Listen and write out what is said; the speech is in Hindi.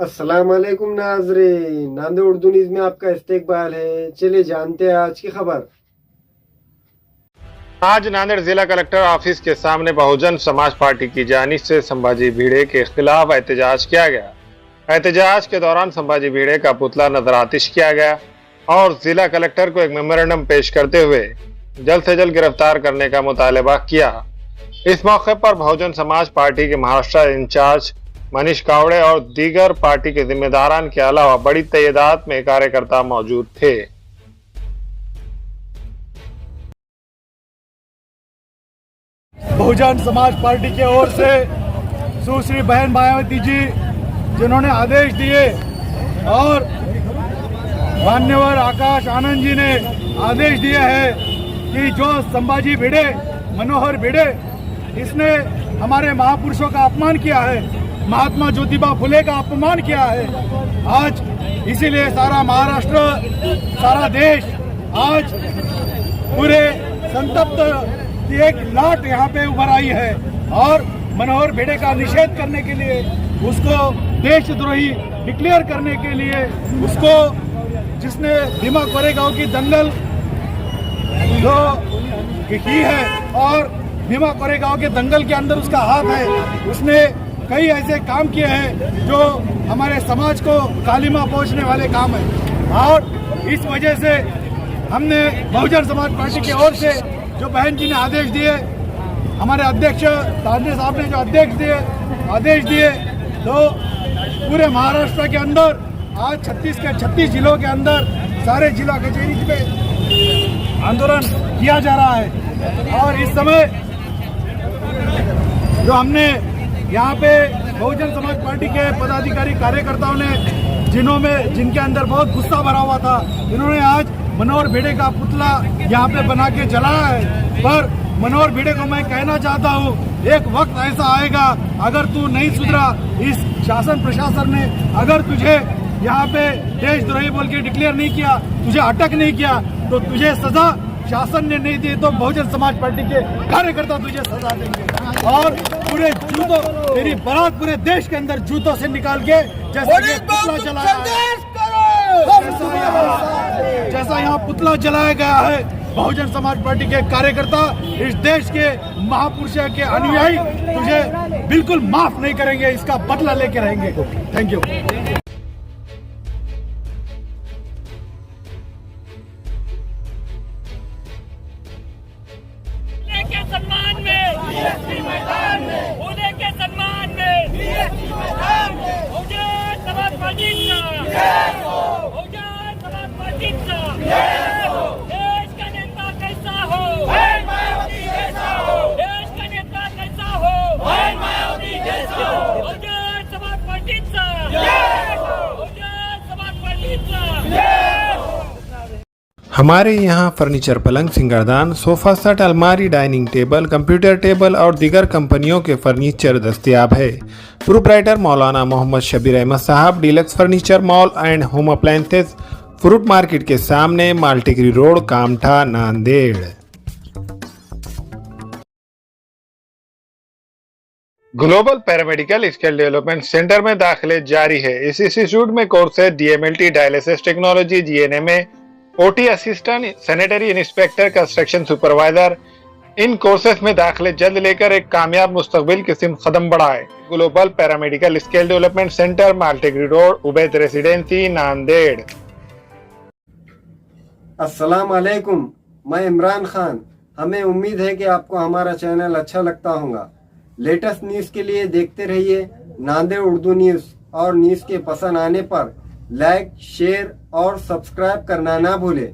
अस्सलाम वालेकुम नाज़रीन, नांदेड़ उर्दू न्यूज़ में आपका इस्तकबाल है। चलिए जानते हैं आज की खबर। आज नांदेड़ जिला कलेक्टर ऑफिस के सामने बहुजन समाज पार्टी की जानिब से संभाजी भिड़े के खिलाफ एहतजाज किया गया। एहतजाज के दौरान संभाजी भिड़े का पुतला नजर आतिश किया गया और जिला कलेक्टर को एक मेमोरेंडम पेश करते हुए जल्द से जल्द गिरफ्तार करने का मुतालबा किया। इस मौके पर बहुजन समाज पार्टी के महाराष्ट्र इंचार्ज मनीष कावड़े और दीगर पार्टी के जिम्मेदारान के अलावा बड़ी तादाद में कार्यकर्ता मौजूद थे। बहुजन समाज पार्टी की ओर से सुश्री बहन मायावती जी जिन्होंने आदेश दिए और मान्यवर आकाश आनंद जी ने आदेश दिया है कि जो संभाजी भिड़े, मनोहर भिड़े, इसने हमारे महापुरुषों का अपमान किया है, महात्मा ज्योतिबा फुले का अपमान किया है। आज इसीलिए सारा महाराष्ट्र, सारा देश आज पूरे संतप्त की एक लाट यहाँ पे उभर आई है और मनोहर भिड़े का निषेध करने के लिए, उसको देशद्रोही डिक्लेयर करने के लिए, उसको जिसने भीमा कोरेगांव की दंगल जो की है और भीमा कोरेगांव के दंगल के अंदर उसका हाथ है, उसने कई ऐसे काम किए हैं जो हमारे समाज को कालिमा पहुंचने वाले काम है। और इस वजह से हमने बहुजन समाज पार्टी की ओर से जो बहन जी ने आदेश दिए, हमारे अध्यक्ष तांडे साहब ने जो आदेश दिए, तो पूरे महाराष्ट्र के अंदर आज 36 के 36 जिलों के अंदर सारे जिला कचहरी पे आंदोलन किया जा रहा है। और इस समय जो हमने यहाँ पे बहुजन समाज पार्टी के पदाधिकारी कार्यकर्ताओं ने जिनके अंदर बहुत गुस्सा भरा हुआ था, जिन्होंने आज मनोहर भिड़े का पुतला यहाँ पे बना के जलाया है। पर मनोहर भिड़े को मैं कहना चाहता हूँ, एक वक्त ऐसा आएगा, अगर तू नहीं सुधरा, इस शासन प्रशासन ने अगर तुझे यहाँ पे देशद्रोही बोल के डिक्लेयर नहीं किया, तुझे अटक नहीं किया, तो तुझे सजा शासन ने नहीं दी तो बहुजन समाज पार्टी के कार्यकर्ता तुझे सजा देंगे और पूरे जूतों, तेरी बारात पूरे देश के अंदर जूतों से निकाल के जैसा यहाँ पुतला जलाया गया है, बहुजन समाज पार्टी के कार्यकर्ता, इस देश के महापुरुषों के अनुयायी तुझे बिल्कुल माफ नहीं करेंगे, इसका बदला लेके रहेंगे। Thank you. सम्मान में मैदान में, उदय के सम्मान में मैदान में, बहुजन समाज पार्टी बहुजन समाज पार्टी देश का नेता कैसा हो, मायावती जैसा हो, देश का नेता कैसा हो, मायावती जैसा हो, बहुजन समाज पार्टी बहुजन समाज पार्टी। हमारे यहाँ फर्नीचर, पलंग, सिंगारदान, सोफा सेट, अलमारी, डाइनिंग टेबल, कंप्यूटर टेबल और दीगर कंपनियों के फर्नीचर दस्तयाब है। प्रोप्राइटर मौलाना मोहम्मद शबीर अहमद साहब, deluxe furniture mall and home appliances, fruit market के सामने, Maltekri road, Kamtha, Nanded. Global paramedical skill development centre में दाखिले जारी है। इस इंस्टीट्यूट में courses DMLT, dialysis technology, GNMA, OT assistant, sanitary inspector, construction supervisor, इन कोर्सेज में दाखिले जल्द लेकर एक कामयाब मुस्तकबिल की सिमत कदम बढ़ाए। Global paramedical skill development centre, Maltekri road, Ubaid residency, Nanded. अस्सलाम वालेकुम, मैं इमरान खान। हमें उम्मीद है कि आपको हमारा चैनल अच्छा लगता होगा। लेटेस्ट न्यूज़ के लिए देखते रहिए नांदेड़ उर्दू न्यूज़ और न्यूज़ के पसंद आने पर लाइक, शेयर और सब्सक्राइब करना ना भूलें।